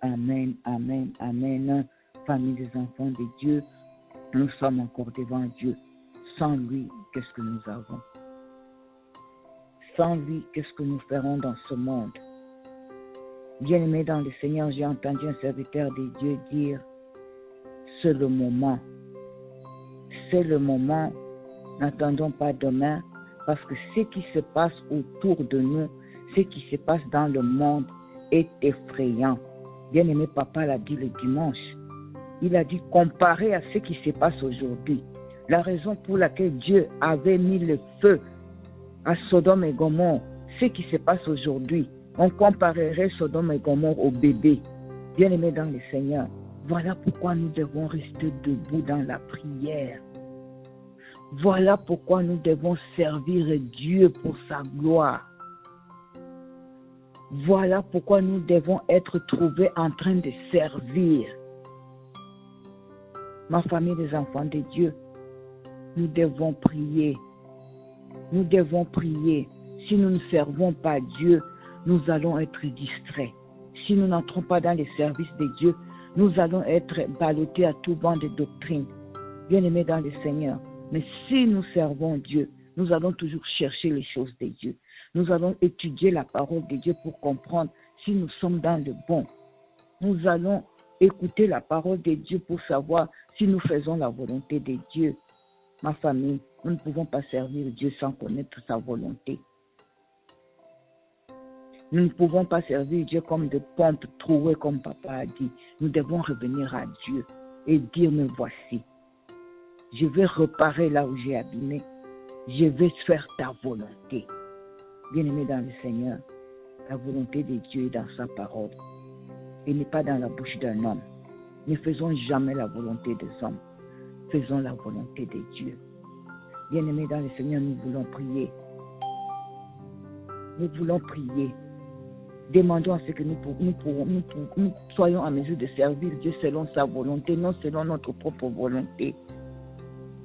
Amen, amen, amen. Famille des enfants de Dieu, nous sommes encore devant Dieu. Sans lui, qu'est-ce que nous avons? Sans lui, qu'est-ce que nous ferons dans ce monde? Bien-aimé dans le Seigneur, j'ai entendu un serviteur de Dieu dire, c'est le moment. C'est le moment. N'attendons pas demain, parce que ce qui se passe autour de nous, ce qui se passe dans le monde est effrayant. Bien-aimé, papa l'a dit le dimanche. Il a dit, comparé à ce qui se passe aujourd'hui, la raison pour laquelle Dieu avait mis le feu à Sodome et Gomorrhe, ce qui se passe aujourd'hui, on comparerait Sodome et Gomorrhe au bébé. Bien-aimé dans le Seigneur, voilà pourquoi nous devons rester debout dans la prière. Voilà pourquoi nous devons servir Dieu pour sa gloire. Voilà pourquoi nous devons être trouvés en train de servir. Ma famille des enfants de Dieu, nous devons prier. Nous devons prier. Si nous ne servons pas Dieu, nous allons être distraits. Si nous n'entrons pas dans les services de Dieu, nous allons être ballottés à tout vent de doctrine. Bien-aimés dans le Seigneur. Mais si nous servons Dieu, nous allons toujours chercher les choses de Dieu. Nous allons étudier la parole de Dieu pour comprendre si nous sommes dans le bon. Nous allons écouter la parole de Dieu pour savoir si nous faisons la volonté de Dieu. Ma famille, nous ne pouvons pas servir Dieu sans connaître sa volonté. Nous ne pouvons pas servir Dieu comme des pompes trouées, comme papa a dit. Nous devons revenir à Dieu et dire, me voici. Je vais réparer là où j'ai abîmé. Je vais faire ta volonté. Bien-aimé dans le Seigneur, la volonté de Dieu est dans sa parole et n'est pas dans la bouche d'un homme. Ne faisons jamais la volonté des hommes. Faisons la volonté de Dieu. Bien-aimé dans le Seigneur, nous voulons prier. Nous voulons prier. Demandons à ce que nous soyons en mesure de servir Dieu selon sa volonté, non selon notre propre volonté.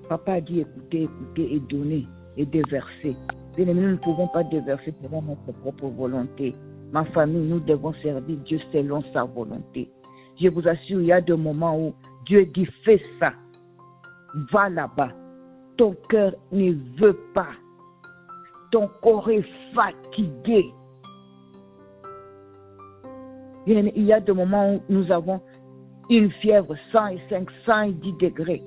Papa a dit écoutez, écoutez et donner et déverser. Bien-aimés, nous ne pouvons pas déverser selon notre propre volonté. Ma famille, nous devons servir Dieu selon sa volonté. Je vous assure, il y a des moments où Dieu dit fais ça. Va là-bas. Ton cœur ne veut pas. Ton corps est fatigué. Bien-aimés, il y a des moments où nous avons une fièvre 105, 110 degrés.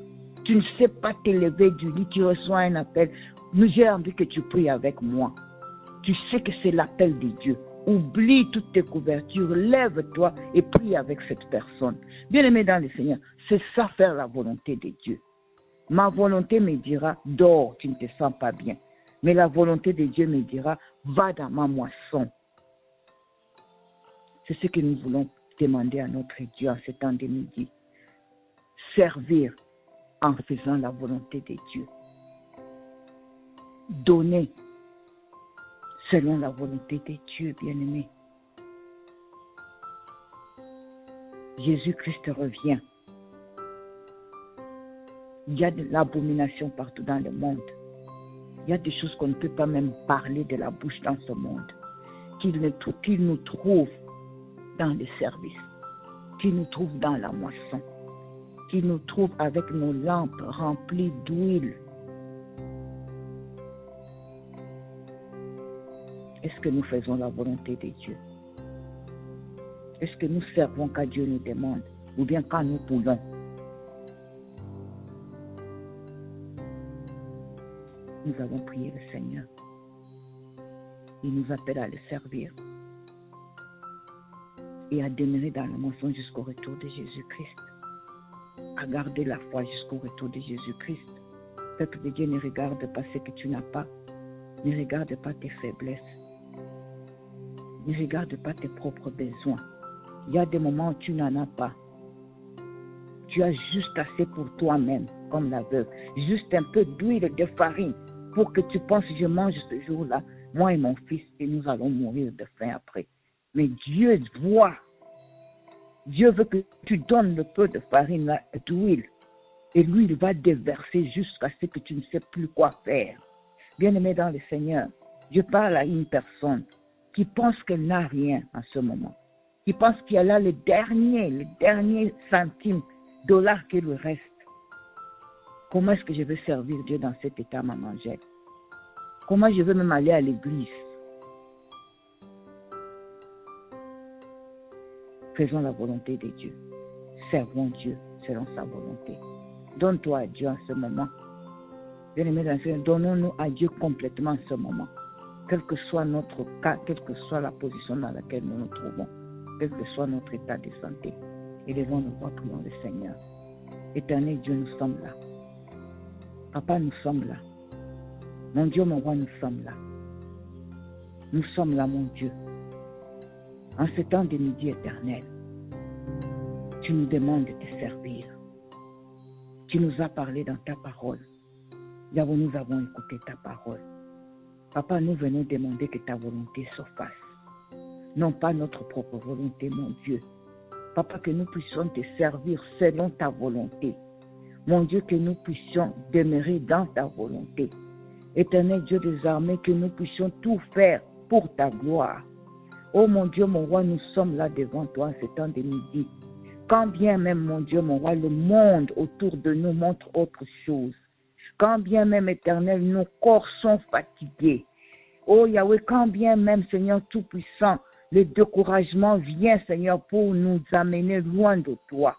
Tu ne sais pas te lever du lit, tu reçois un appel. J'ai envie que tu pries avec moi. Tu sais que c'est l'appel de Dieu. Oublie toutes tes couvertures, lève-toi et prie avec cette personne. Bien-aimé dans le Seigneur, c'est ça faire la volonté de Dieu. Ma volonté me dira, dors, tu ne te sens pas bien. Mais la volonté de Dieu me dira, va dans ma moisson. C'est ce que nous voulons demander à notre Dieu en ce temps de midi. Servir en faisant la volonté de Dieu. Donner selon la volonté de Dieu, bien-aimé. Jésus-Christ revient. Il y a de l'abomination partout dans le monde. Il y a des choses qu'on ne peut pas même parler de la bouche dans ce monde. Qu'il nous trouve dans les services, qu'il nous trouve dans la moisson, qu'il nous trouve avec nos lampes remplies d'huile. Est-ce que nous faisons la volonté de Dieu? Est-ce que nous servons quand Dieu nous demande ou bien quand nous voulons? Nous avons prié le Seigneur. Il nous appelle à le servir et à demeurer dans la moisson jusqu'au retour de Jésus-Christ. À garder la foi jusqu'au retour de Jésus-Christ. Peuple de Dieu, ne regarde pas ce que tu n'as pas. Ne regarde pas tes faiblesses. Ne regarde pas tes propres besoins. Il y a des moments où tu n'en as pas. Tu as juste assez pour toi-même, comme la veuve. Juste un peu d'huile de farine pour que tu penses, je mange ce jour-là, moi et mon fils, et nous allons mourir de faim après. Mais Dieu voit. Dieu veut que tu donnes le peu de farine, d'huile. Et lui, il va déverser jusqu'à ce que tu ne sais plus quoi faire. Bien-aimé dans le Seigneur, je parle à une personne qui pense qu'elle n'a rien en ce moment. qui pense qu'il y a là le dernier centime, dollar qui lui reste. Comment est-ce que je veux servir Dieu dans cet état, maman Angèle? Comment je veux même aller à l'église? Faisons la volonté de Dieu. Servons Dieu selon sa volonté. Donne-toi à Dieu en ce moment. Bien-aimés dans le Seigneur, donnons-nous à Dieu complètement en ce moment. Quel que soit notre cas, quelle que soit la position dans laquelle nous nous trouvons, quel que soit notre état de santé, élevons-nous, prions le Seigneur. Éternel Dieu, nous sommes là. Papa, nous sommes là. Mon Dieu, mon roi, nous sommes là. Nous sommes là, mon Dieu. En ce temps de midi éternel, tu nous demandes de te servir. Tu nous as parlé dans ta parole. Yahweh, nous avons écouté ta parole. Papa, nous venons demander que ta volonté se fasse. Non pas notre propre volonté, mon Dieu. Papa, que nous puissions te servir selon ta volonté. Mon Dieu, que nous puissions demeurer dans ta volonté. Éternel Dieu des armées, que nous puissions tout faire pour ta gloire. Oh mon Dieu, mon roi, nous sommes là devant toi en ce temps de midi. Quand bien même, mon Dieu, mon roi, le monde autour de nous montre autre chose. Quand bien même, éternel, nos corps sont fatigués. Oh Yahweh, quand bien même, Seigneur Tout-Puissant, le découragement vient, Seigneur, pour nous amener loin de toi.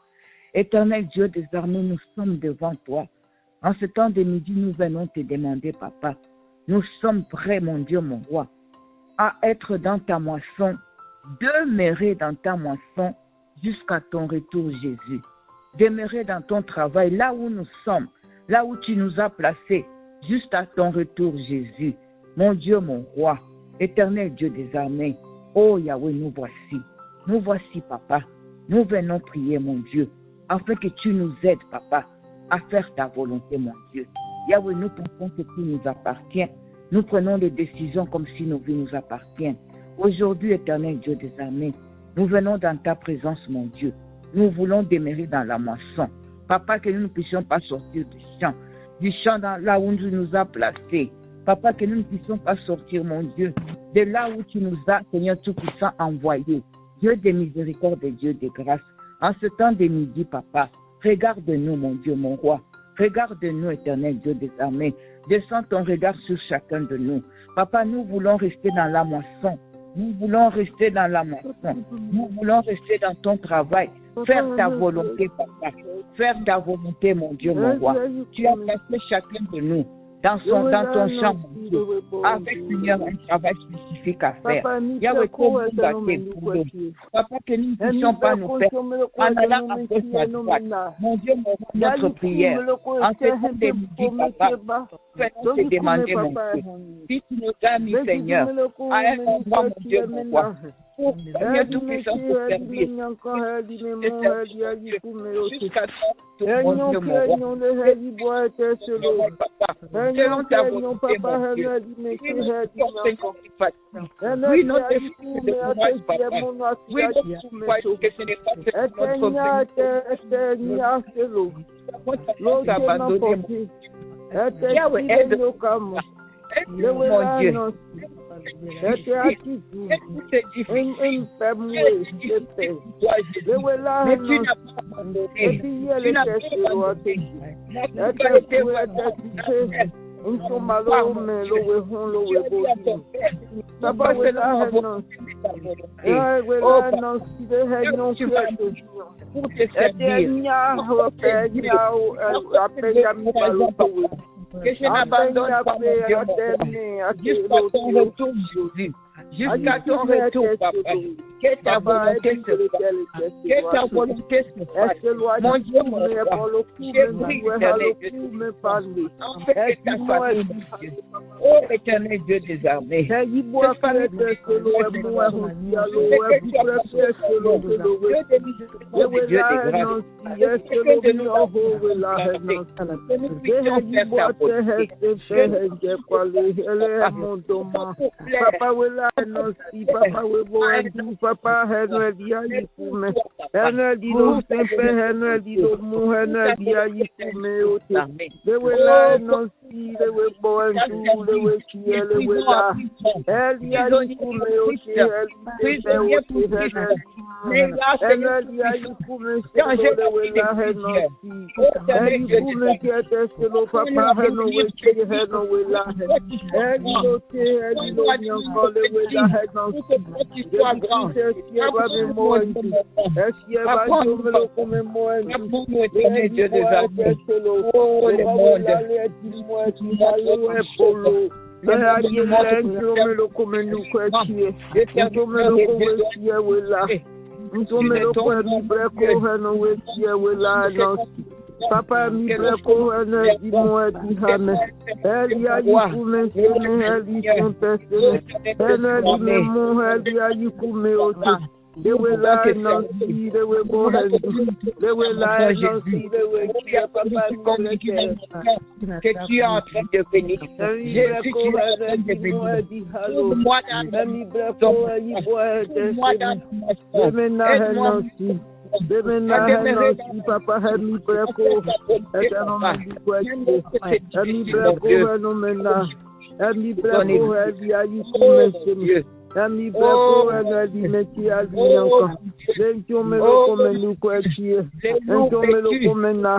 Éternel Dieu des armées, nous sommes devant toi. En ce temps de midi, nous venons te demander, Papa. Nous sommes prêts, mon Dieu, mon roi, à être dans ta moisson, demeurer dans ta moisson jusqu'à ton retour, Jésus. Demeurer dans ton travail, là où nous sommes, là où tu nous as placés, juste à ton retour, Jésus. Mon Dieu, mon roi, éternel Dieu des armées, oh Yahweh, nous voici, Papa. Nous venons prier, mon Dieu, afin que tu nous aides, Papa, à faire ta volonté, mon Dieu. Yahweh, nous pensons que tout nous appartient. Nous prenons des décisions comme si nos vies nous appartiennent. Aujourd'hui, éternel Dieu des armées, nous venons dans ta présence, mon Dieu. Nous voulons demeurer dans la moisson. Papa, que nous ne puissions pas sortir du champ là où tu nous as placés. Papa, que nous ne puissions pas sortir, mon Dieu, de là où tu nous as, Seigneur Tout-Puissant, envoyés. Dieu de miséricorde et Dieu de grâce. En ce temps de midi, Papa, regarde-nous, mon Dieu, mon roi. Regarde-nous, éternel Dieu des armées. Descends ton regard sur chacun de nous. Papa, nous voulons rester dans la moisson. Nous voulons rester dans la moisson. Nous voulons rester dans ton travail. Faire ta volonté, Papa. Faire ta volonté, mon Dieu, mon roi. Tu as placé chacun de nous dans ton champ, mon Dieu, avec Seigneur un travail spécifique à faire. Yahweh, Papa, que nous ne puissions pas nous faire en allant après sa droite. Mon Dieu, notre prière, en ce temps de midi, Papa, faisons te demander, mon Dieu, si tu nous as mis, Seigneur, à un endroit, mon Dieu, mon roi, pour Seigneur Tout-Puissant te servir, jusqu'à ton, mon Dieu, mon roi, selon ta volonté, mon Dieu. Oui, notre fils de courage, Papa. Oui, notre foi, que ce n'est pas notre abandonné. Yahweh, aide-nous, mon Dieu. C'est difficile. Mais tu n'as pas abandonné. Tu n'as pas abandonné. Pour te servir. Que je n'abandonne pas, mon Dieu, jusqu'à ton retour, Jésus. Jusqu'à ton retour, Papa. Que ta volonté se fasse. Que ta volonté se fasse. Mon Dieu, mon roi. Je prie, éternel Dieu. En fait, que ta famille, Dieu. Oh, éternel Dieu des armées. Cette famille, Dieu de grâce. Que de nous nous puissions faire ta volonté. Papa wela no si papa webo edu papa heno dia yikume heno di no sempe heno di do mu heno dia yikume ote de wela no si de webo edu de wekie le wela elia yikume ote elia ote heno Papa mi breko ene di mo di hame eli ayi kume sene eli sempese ene di me mo eli ayi kume ote they will lie no see they will go ahead they will lie no see they will kill papa que tu es en train de venir. Jésus, tu es en train de venir. Moi dans Papa, help me, breko. Ami breko ene di meti ali yanko. Ento me lo come nu kwechie. Ento me lo come na.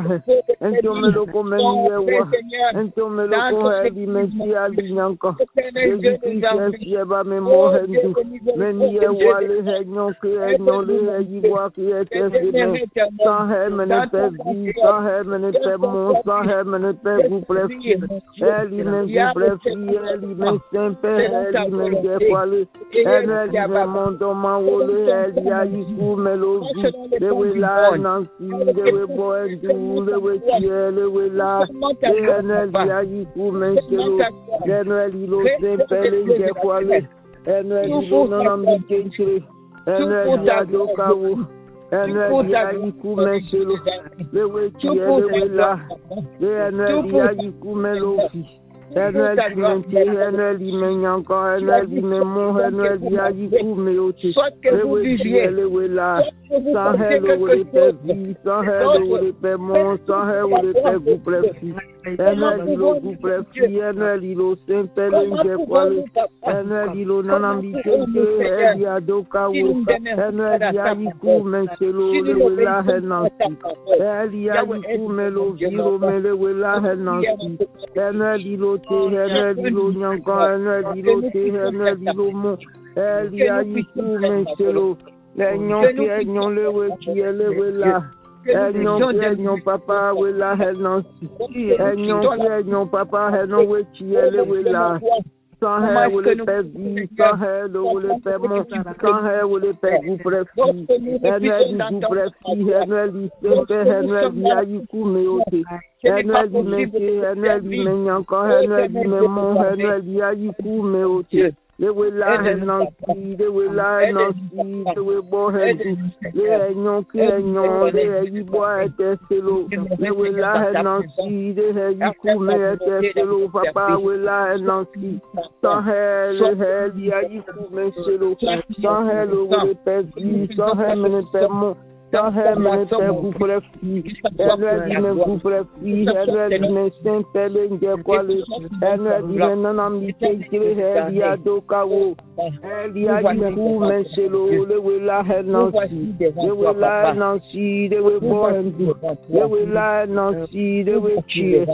Ento me lo come niyewa. Ento me lo come di meti ali yanko. Jesus yeba me mo hendu. Me niyewa le henyo ke henyo le yiwa ke etesime. Sans he mene pe vi, sans he mene pe mon, sans he mene pe vous prefi. Eli me vous prefi, eli me sempe, eli me dekwale. Energy me mondo mawole eli ayiku melovi they will lie nancy they will boy do they will cheer they will lie energy ayiku menshelo energy lo sempele ngekwale energy lo nanambi kenchire energy adokawo energy ayiku menshelo they will cheer they will lie energy ayiku melovi Energy menti, energy menyanko, energy memo, energy ayiku meote. Lewe la, sans hello le pe vi, sans hello le pe mon, sans hello le pe vous prefi. Energy lo vous prefi, energy lo simple nge kwale, energy lo nanambi kente, energy adoka wo, energy ayiku menchelo lewe la henansi, energy ayiku melo viro melewe la henansi, energy lo Henry lo nyanko, Henry lo te, Henry lo mo, Eli ayiku menchelo, enyon lewe ki elewe la, enyon papa we la henansi, enyon papa henon we ki elewe la. Sans her ou le père vie, sans her ou le père mon, sans her ou le père vous préfi, Henry vous préfi, Henry sempe, Henry ayiku meote, Henry meke, Henry menyanko, Henry memon, Henry ayiku meote. They will lie and see, they will lie and see, they will bo head, they are young, they are you boy at the silo, they will lie and see, they have you come at the silo, papa will lie and see, sans hair, the are you come silo, sans hair, the pet, sans hair, minute. Sans her mene pe vous prefi, energy me vous prefi, energy me simple nge kwale, energy me nanambi kekire heli adoka wo, heli ayiku menshelo, lewe la henansi, lewe la henansi, lewe bohendi, lewe la henansi, lewe chie,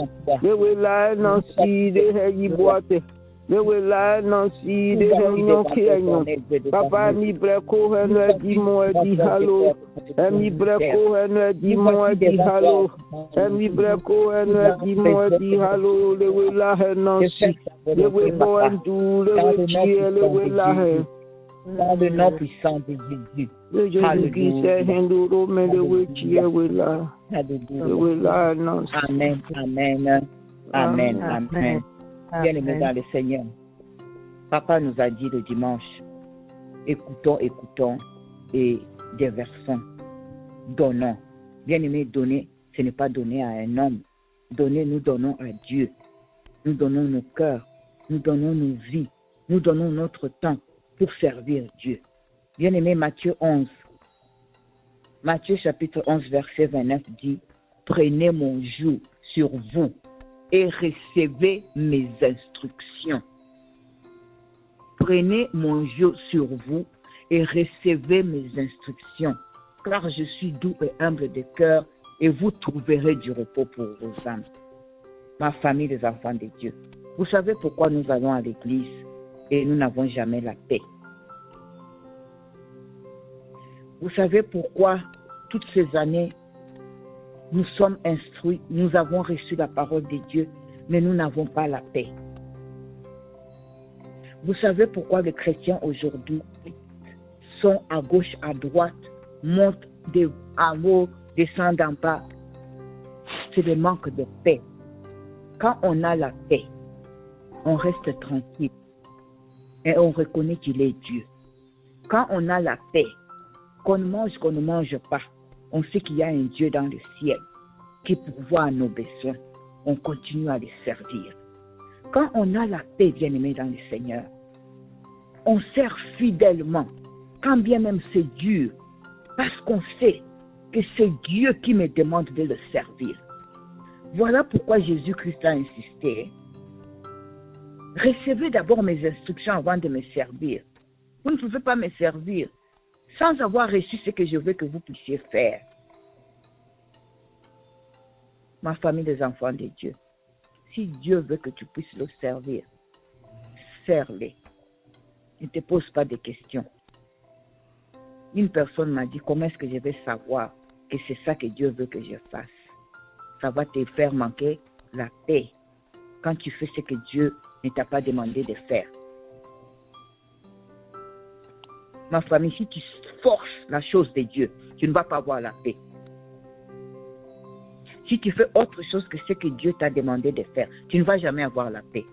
lewe la henansi, lewe yiboate. They will lie no see, they have no kenyon. Papa mi breko and di mo di halo. And mi breko and di mo di halo. And mi breko and di mo di halo. They will lie no see. They will go and do, they will cheer, they will lie. Dans le nom puissant de Jésus. Alléluia. Amen, amen, amen, amen. Bien-aimés dans le Seigneur, Papa nous a dit le dimanche, écoutons, et déversons, donnons. Bien-aimés, donner, ce n'est pas donner à un homme. Donner, nous donnons à Dieu. Nous donnons nos cœurs, nous donnons nos vies, nous donnons notre temps pour servir Dieu. Bien-aimés, Matthieu chapitre 11, verset 29 dit, « Prenez mon joug sur vous et recevez mes instructions. » Prenez mon joug sur vous et recevez mes instructions, car je suis doux et humble de cœur, et vous trouverez du repos pour vos âmes. Ma famille des enfants de Dieu, vous savez pourquoi nous allons à l'église et nous n'avons jamais la paix? Vous savez pourquoi toutes ces années nous sommes instruits, nous avons reçu la parole de Dieu, mais nous n'avons pas la paix? Vous savez pourquoi les chrétiens aujourd'hui sont à gauche, à droite, montent en haut, descendent en bas? C'est le manque de paix. Quand on a la paix, on reste tranquille et on reconnaît qu'il est Dieu. Quand on a la paix, qu'on mange, qu'on ne mange pas, on sait qu'il y a un Dieu dans le ciel qui pourvoit à nos besoins. On continue à les servir. Quand on a la paix, bien-aimé dans le Seigneur, on sert fidèlement, quand bien même c'est dur, parce qu'on sait que c'est Dieu qui me demande de le servir. Voilà pourquoi Jésus-Christ a insisté. Recevez d'abord mes instructions avant de me servir. Vous ne pouvez pas me servir sans avoir reçu ce que je veux que vous puissiez faire. Ma famille des enfants de Dieu, si Dieu veut que tu puisses le servir, sers-les. Ne te pose pas de questions. Une personne m'a dit, comment est-ce que je vais savoir que c'est ça que Dieu veut que je fasse? Ça va te faire manquer la paix quand tu fais ce que Dieu ne t'a pas demandé de faire. Ma famille, si tu forces la chose de Dieu, tu ne vas pas avoir la paix. Si tu fais autre chose que ce que Dieu t'a demandé de faire, tu ne vas jamais avoir la paix.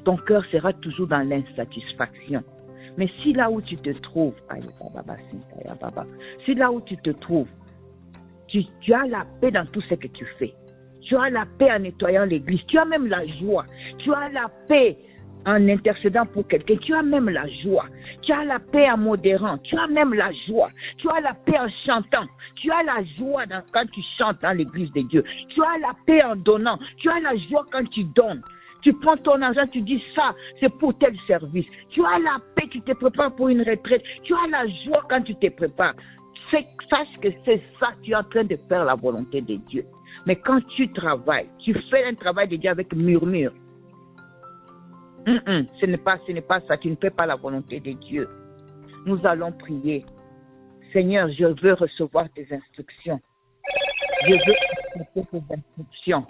Ton cœur sera toujours dans l'insatisfaction. Mais si là où tu te trouves, si là où tu te trouves, tu as la paix dans tout ce que tu fais. Tu as la paix en nettoyant l'église. Tu as même la joie. Tu as la paix en intercédant pour quelqu'un. Tu as même la joie. Tu as la paix en modérant. Tu as même la joie. Tu as la paix en chantant. Tu as la joie quand tu chantes dans l'église de Dieu. Tu as la paix en donnant. Tu as la joie quand tu donnes. Tu prends ton argent, tu dis ça, c'est pour tel service. Tu as la paix, tu te prépares pour une retraite. Tu as la joie quand tu te prépares. Sache que c'est ça, tu es en train de faire la volonté de Dieu. Mais quand tu travailles, tu fais un travail de Dieu avec murmure. Ce n'est pas ça, tu ne fais pas la volonté de Dieu. Nous allons prier. Seigneur, je veux recevoir tes instructions. Je veux accepter tes instructions.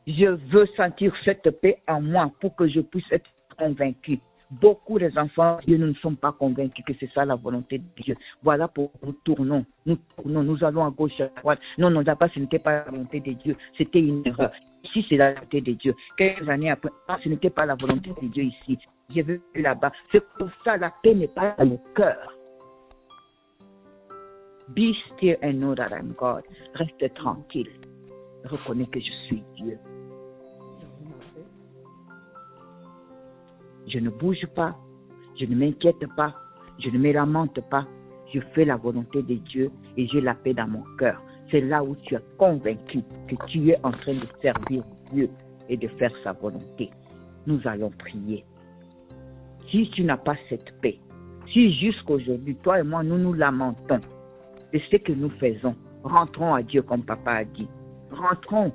Je veux sentir cette paix en moi pour que je puisse être convaincu. Beaucoup des enfants de Dieu ne sont pas convaincus que c'est ça la volonté de Dieu. Voilà pourquoi nous tournons, nous allons à gauche, à droite. Non, là-bas, ce n'était pas la volonté de Dieu, c'était une erreur. Ici, c'est la volonté de Dieu. Quelques années après, ce n'était pas la volonté de Dieu ici. Je veux là-bas. C'est pour ça la paix n'est pas dans le cœur. Be still and know that I'm God. Reste tranquille. Reconnais que je suis Dieu. Je ne bouge pas, je ne m'inquiète pas, je ne me lamente pas. Je fais la volonté de Dieu et j'ai la paix dans mon cœur. C'est là où tu es convaincu que tu es en train de servir Dieu et de faire sa volonté. Nous allons prier. Si tu n'as pas cette paix, si jusqu'aujourd'hui, toi et moi, nous nous lamentons de ce que nous faisons, rentrons à Dieu comme papa a dit. Rentrons,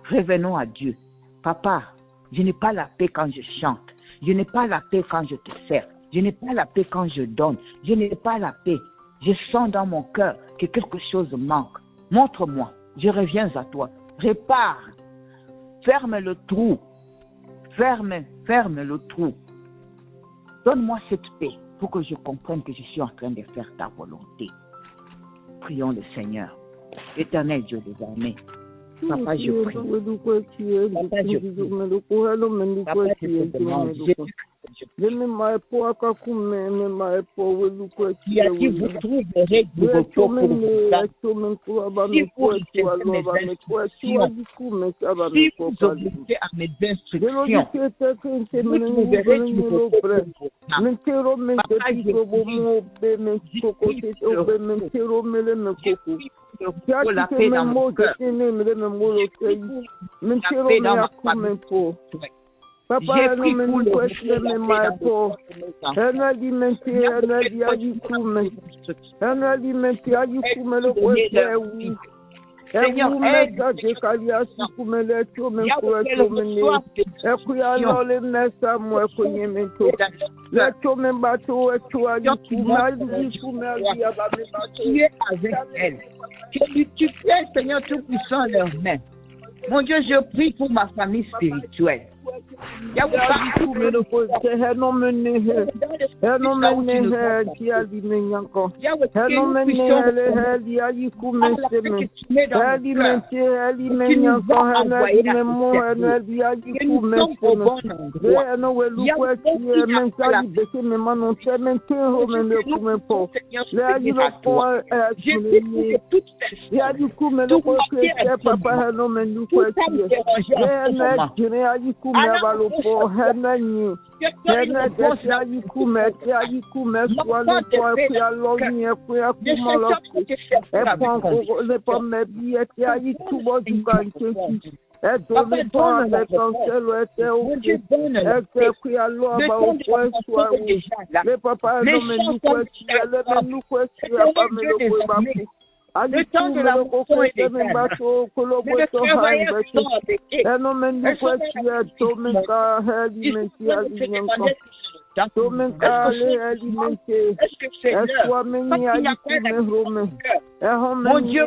revenons à Dieu. Papa, je n'ai pas la paix quand je chante. Je n'ai pas la paix quand je te sers. Je n'ai pas la paix quand je donne. Je n'ai pas la paix. Je sens dans mon cœur que quelque chose manque. Montre-moi. Je reviens à toi. Répare. Ferme le trou. Ferme le trou. Donne-moi cette paix pour que je comprenne que je suis en train de faire ta volonté. Prions le Seigneur. Éternel Dieu des armées. Papa, je prie. Papa, je prie. Papa, je te demande. Qui a dit vous trouverez du repos pour vous. Si vous respectez mes instructions, si vous obéissez à mes instructions, vous trouverez du repos pour vous. Papa, pour la paix dans mon cœur. La paix dans ma famille. Papa, j'ai pris pour le Seigneur, aide. Tu fais, Seigneur Tout-Puissant, leurs mains. Mon Dieu, je prie pour ma famille spirituelle. Le temps de la motion est égal. Le travailleur sort avec eux. Est-ce que c'est l'heure? Mon Dieu,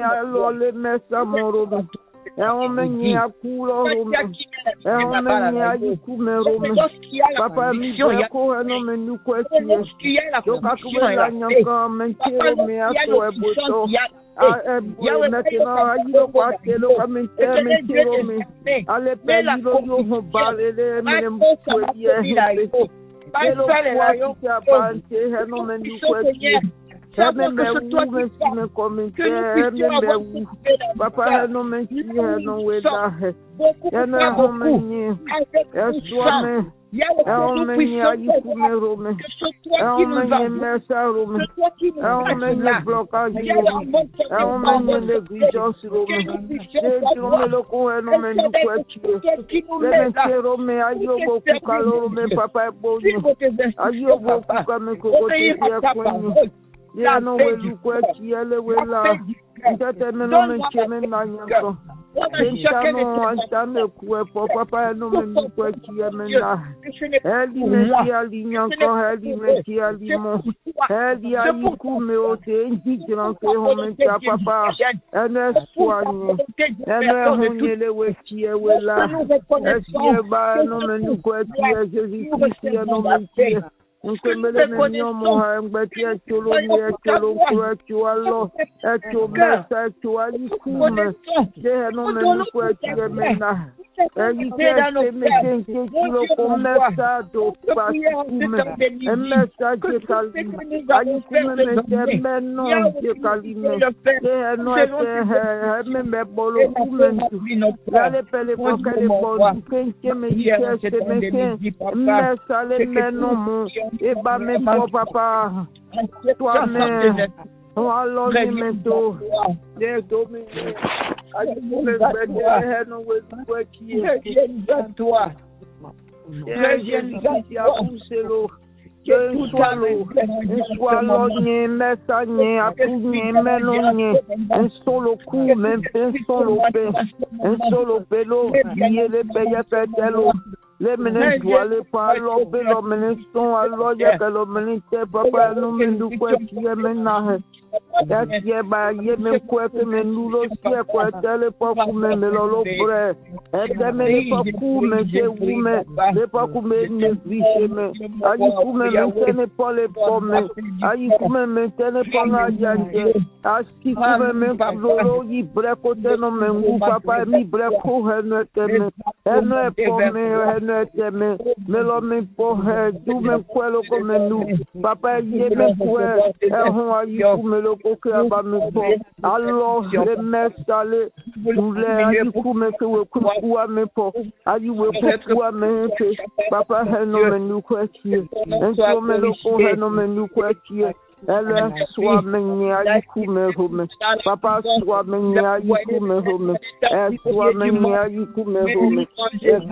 Elle soit menée à Yikume Home. Papa soit menée à Yikume Home. Elle soit menée à Yikume Home. Elle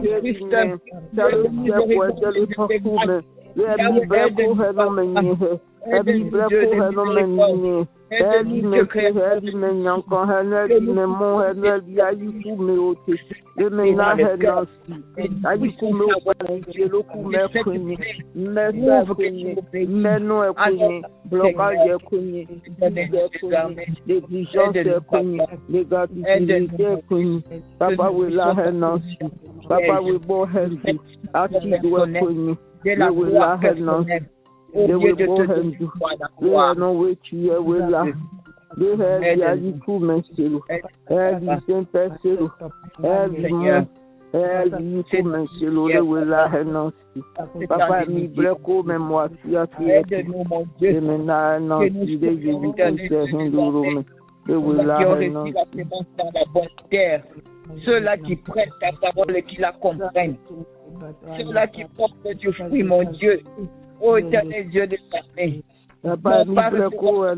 Papa will la her Nancy. Papa will bow her feet. Acide will pony. They will la her Nancy. They will bow her feet. They are no way to you will la. They have the Aliku Mensero. Every Saint Pesero. Every month. Every Mensero. They will la her Nancy. Papa mi breco memoire. Si a fait. Et maintenant, Nancy, they give you to Hindu. Qui ont reçu la semence dans la bonne terre. Ceux-là qui prêtent ta parole et qui la comprennent. Ceux-là qui portent du fruit, mon Dieu. Ô éternel Dieu de l'armée. Non pas recevoir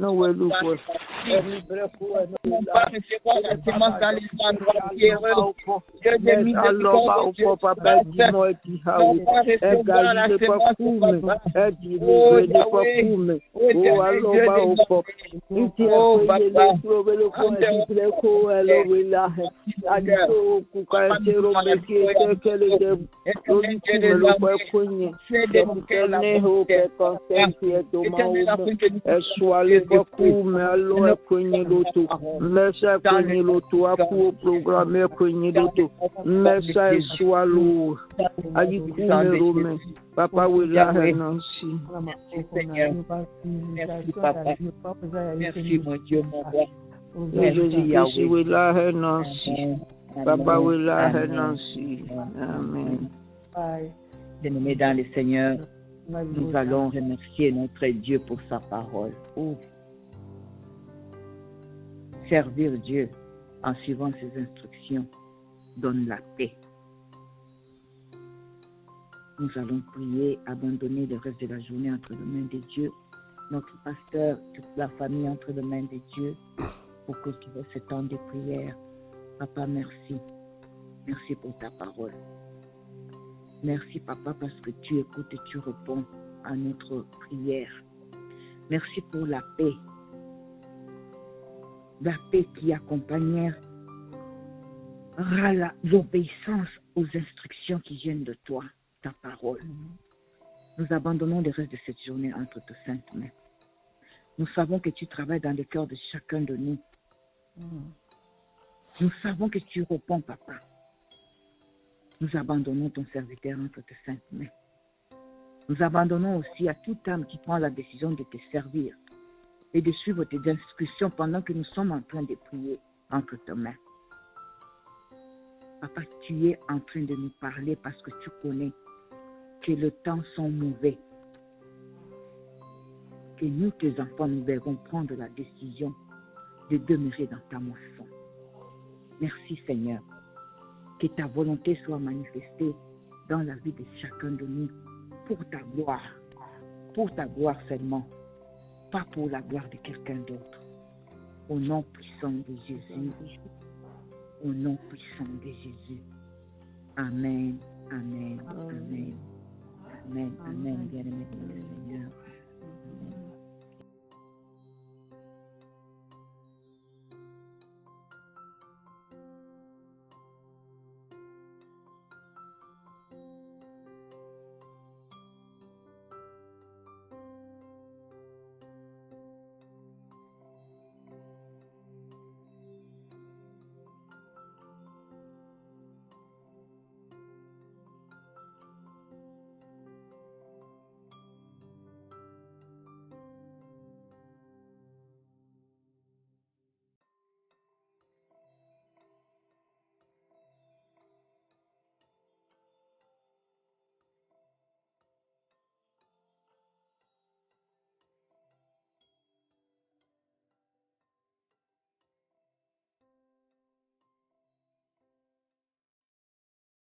la semence dans les endroits pierreux. Dieu de miséricorde. Non pas recevoir la semence. Oh Yahweh. Oh éternel Dieu de l'armée. Oh Papa. Soale beaucoup mais alors kwenye loto mesa kwenye loto apu programme kwenye loto mesa soalo ayi kume papa wila henansi. Merci papa. Merci mon Dieu mon roi. Merci Yahweh wila henansi. Papa wila henansi. Amen. Bien-aimés dans le Seigneur, nous allons remercier notre Dieu pour sa parole. Servir Dieu en suivant ses instructions donne la paix. Nous allons prier, abandonner le reste de la journée entre les mains de Dieu. Notre pasteur, toute la famille entre les mains de Dieu pour cultiver ce temps de prière. Papa, merci. Merci pour ta parole. Merci, Papa, parce que tu écoutes et tu réponds à notre prière. Merci pour la paix. La paix qui accompagnera l'obéissance aux instructions qui viennent de toi, ta parole. Nous abandonnons le reste de cette journée entre tes saintes mains. Nous savons que tu travailles dans le cœur de chacun de nous. Nous savons que tu réponds, Papa. Nous abandonnons ton serviteur entre tes saintes mains. Nous abandonnons aussi à toute âme qui prend la décision de te servir et de suivre tes instructions pendant que nous sommes en train de prier entre tes mains. Papa, tu es en train de nous parler parce que tu connais que les temps sont mauvais. Que nous, tes enfants, nous devons prendre la décision de demeurer dans ta moisson. Merci Seigneur. Que ta volonté soit manifestée dans la vie de chacun de nous pour ta gloire seulement, pas pour la gloire de quelqu'un d'autre. Au nom puissant de Jésus, au nom puissant de Jésus. Amen, amen, amen, amen, amen, bien-aimé dans le Seigneur.